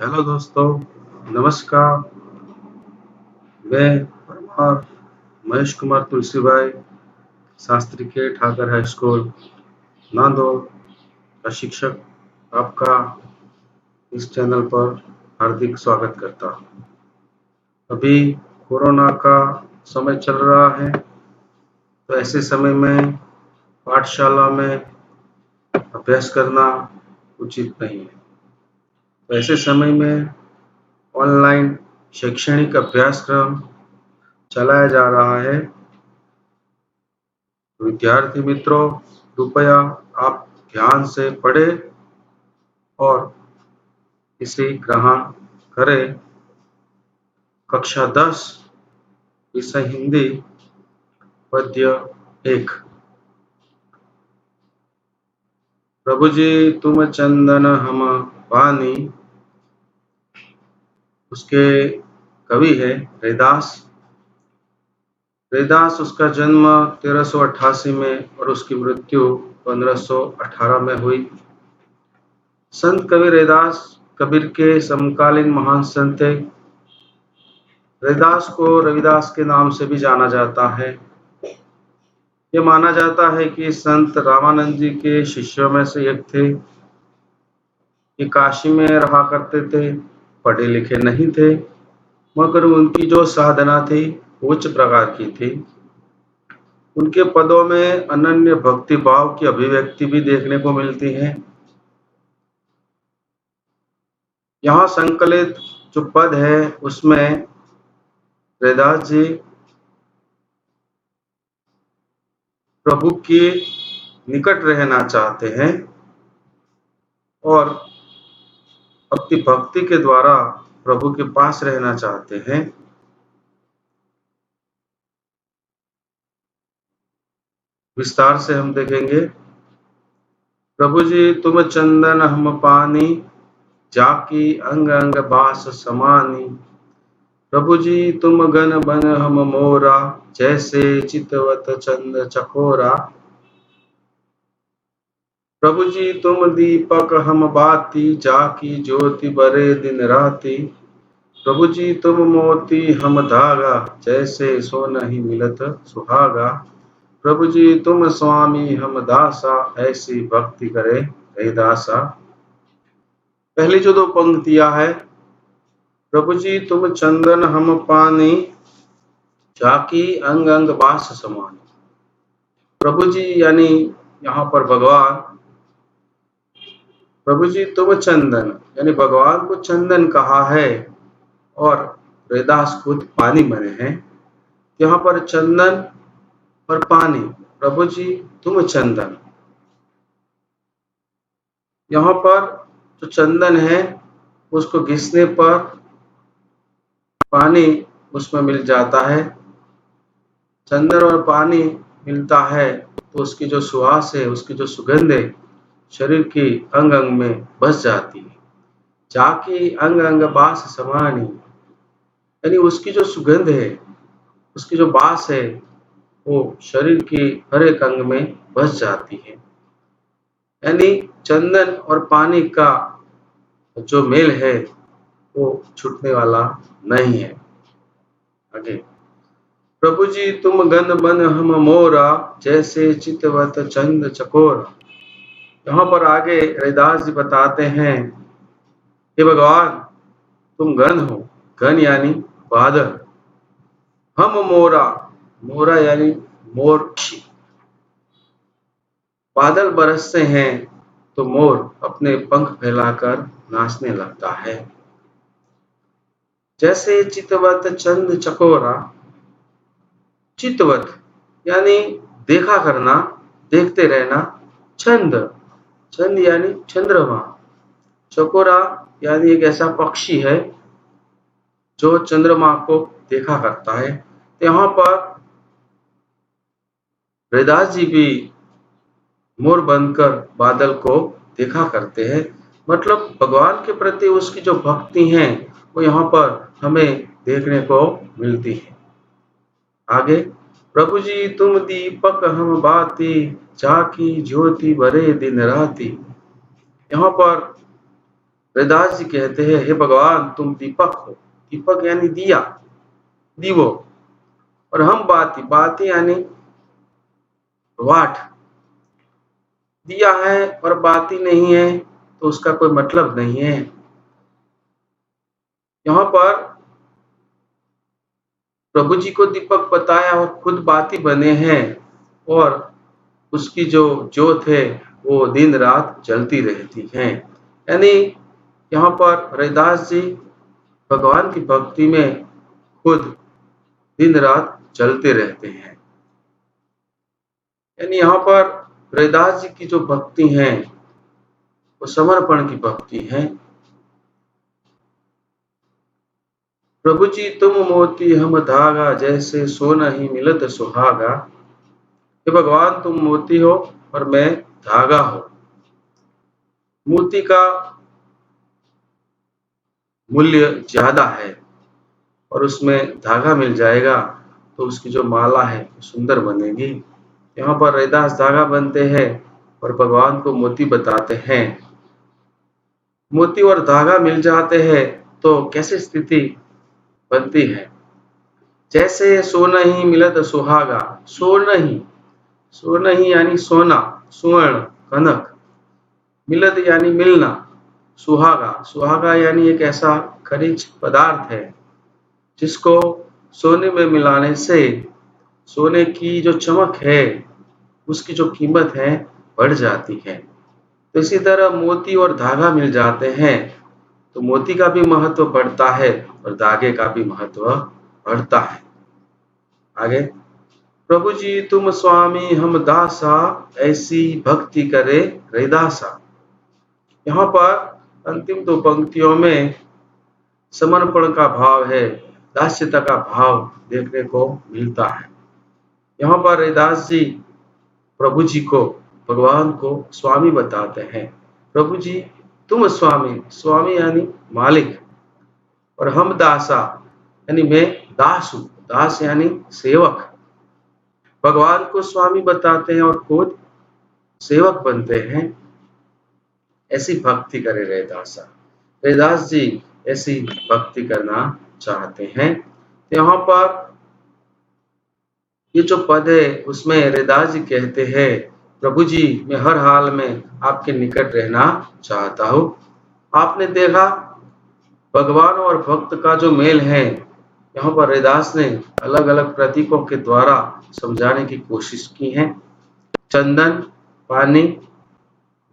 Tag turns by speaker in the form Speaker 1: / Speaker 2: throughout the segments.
Speaker 1: Hello दोस्तों, नमस्कार। मैं परमार महेश कुमार तुलसी भाई, शास्त्री के ठाकर हाई स्कूल नांदौर का शिक्षक आपका इस चैनल पर हार्दिक स्वागत करता हूँ। अभी कोरोना का समय चल रहा है, तो ऐसे समय में पाठशाला में अभ्यास करना उचित नहीं है। तो ऐसे समय में ऑनलाइन शैक्षणिक अभ्यासक्रम चलाया जा रहा है। विद्यार्थी मित्रों, कृपया आप ध्यान से पढ़ें और इसे ग्रहण करें। कक्षा 10 विषय हिंदी, पद्य 1। प्रभु जी तुम चंदन हम पानी। उसके कवि है रैदास। रैदास, उसका जन्म 1388 में और उसकी मृत्यु 1518 में हुई। संत कवि रैदास कबीर के समकालीन महान संत थे। रैदास को रविदास के नाम से भी जाना जाता है। ये माना जाता है कि संत रामानंद जी के शिष्यों में से एक थे। ये काशी में रहा करते थे, पढ़े लिखे नहीं थे, मगर उनकी जो साधना थी उच्च प्रकार की थी। उनके पदों में अनन्य भक्ति भाव की अभिव्यक्ति भी देखने को मिलती है। यहाँ संकलित जो पद है उसमें रैदास जी प्रभु के निकट रहना चाहते हैं और अपनी भक्ति के द्वारा प्रभु के पास रहना चाहते हैं। विस्तार से हम देखेंगे। प्रभु जी तुम चंदन हम पानी, जाकी अंग अंग बास समानी। प्रभु जी तुम गन बन हम मोरा, जैसे चितवत चंद चकोरा। प्रभु जी तुम दीपक हम बाती, जाकी ज्योति बरे दिन राती। प्रभु जी तुम मोती हम धागा, जैसे सोनहि मिलत सुहागा। प्रभु जी तुम स्वामी हम दासा, ऐसी भक्ति करे रैदासा। पहली जो दो पंक्तियां है, प्रभु जी तुम चंदन हम पानी, जाकी अंग अंग बास समानी। प्रभु जी यानी यहाँ पर भगवान। प्रभु जी तुम चंदन यानी भगवान को चंदन कहा है और रैदास खुद पानी बने हैं। यहाँ पर चंदन और पानी, प्रभु जी तुम चंदन। यहाँ पर जो चंदन है उसको घिसने पर पानी उसमें मिल जाता है। चंदन और पानी मिलता है तो उसकी जो सुवास है, उसकी जो सुगंध है, शरीर की अंग अंग में बस जाती है। जाकी अंग अंग बास समानी यानी उसकी जो सुगंध है, उसकी जो बास है, वो शरीर की हर एक अंग में बस जाती है। यानी चंदन और पानी का जो मेल है वो छूटने वाला नहीं है। आगे, प्रभु जी तुम गन बन हम मोरा, जैसे चितवत चंद चकोरा। यहाँ पर आगे रैदास जी बताते हैं, हे भगवान तुम गन हो। गन यानी बादल। हम मोरा, मोरा यानी मोर। बादल बरसते हैं तो मोर अपने पंख फैलाकर नाचने लगता है। जैसे चितवत चंद चकोरा। चितवत यानी देखा करना, देखते रहना। चंद, चंद यानी चंद्रमा। चकोरा यानी एक ऐसा पक्षी है जो चंद्रमा को देखा करता है। तो यहाँ पर रैदास जी भी मोर बनकर बादल को देखा करते हैं। मतलब भगवान के प्रति उसकी जो भक्ति है वो यहाँ पर हमें देखने को मिलती है। आगे, प्रभु जी तुम दीपक हम बाती, जाकी ज्योति बरे दिन राती। यहाँ पर रैदास जी कहते हैं, हे भगवान तुम दीपक हो। दीपक यानी दिया, दीवो, और हम बाती, बाती यानी वाट। दिया है और बाती नहीं है तो उसका कोई मतलब नहीं है। यहाँ पर प्रभु जी को दीपक बताया और खुद बाती बने हैं, और उसकी जो ज्योत है वो दिन रात जलती रहती है। यानी यहाँ पर रैदास जी भगवान की भक्ति में खुद दिन रात जलते रहते हैं। यानी यहाँ पर रैदास जी की जो भक्ति है वो समर्पण की भक्ति है। प्रभु जी तुम मोती हम धागा, जैसे सोना ही मिलत सुहागा। कि भगवान तुम मोती हो और मैं धागा हूं। मोती का मूल्य ज्यादा है और उसमें धागा मिल जाएगा तो उसकी जो माला है सुंदर बनेगी। यहाँ पर रैदास धागा बनते हैं और भगवान को मोती बताते हैं। मोती और धागा मिल जाते हैं तो कैसी स्थिति बनती है? जैसे सोना ही मिलत सुहागा। सोना ही, सोना ही यानी सोना, स्वर्ण, कनक। मिलत यानी मिलना। सुहागा, सुहागा यानी एक ऐसा खनिज पदार्थ है जिसको सोने में मिलाने से सोने की जो चमक है उसकी जो कीमत है बढ़ जाती है। तो इसी तरह मोती और धागा मिल जाते हैं तो मोती का भी महत्व बढ़ता है और धागे का भी महत्व बढ़ता है। आगे, प्रभु जी तुम स्वामी हम दासा, ऐसी भक्ति करे रैदासा। यहाँ पर अंतिम दो पंक्तियों में समर्पण का भाव है, दास्यता का भाव देखने को मिलता है। यहाँ पर रैदास जी प्रभु जी को, भगवान को स्वामी बताते हैं। प्रभु जी तुम स्वामी, स्वामी यानी मालिक, और हम दासा यानी मैं दास हूं। दास यानी सेवक। भगवान को स्वामी बताते हैं और खुद सेवक बनते हैं। ऐसी भक्ति करे रैदासा। रैदास जी ऐसी भक्ति करना चाहते हैं। यहाँ पर ये जो पद है उसमें रैदास जी कहते हैं, प्रभु जी मैं हर हाल में आपके निकट रहना चाहता हूँ। आपने देखा भगवान और भक्त का जो मेल है, यहाँ पर रैदास ने अलग अलग प्रतीकों के द्वारा समझाने की कोशिश की है। चंदन, पानी,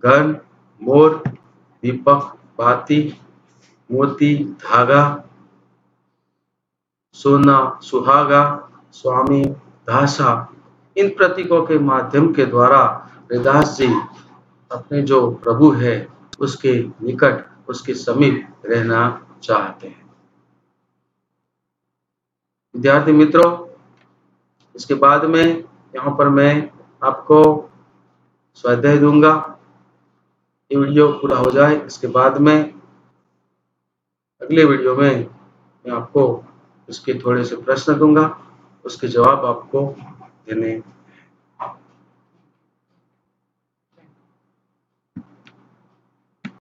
Speaker 1: घन, मोर, दीपक, बाती, मोती, धागा, सोना, सुहागा, स्वामी, दासा, इन प्रतीकों के माध्यम के द्वारा रैदास जी अपने जो प्रभु है उसके निकट, उसके समीप रहना चाहते हैं। विद्यार्थी मित्रों, इसके बाद में यहाँ पर मैं आपको स्वाध्याय दूंगा। ये वीडियो पूरा हो जाए इसके बाद में अगले वीडियो में मैं आपको उसके थोड़े से प्रश्न दूंगा, उसके जवाब आपको देने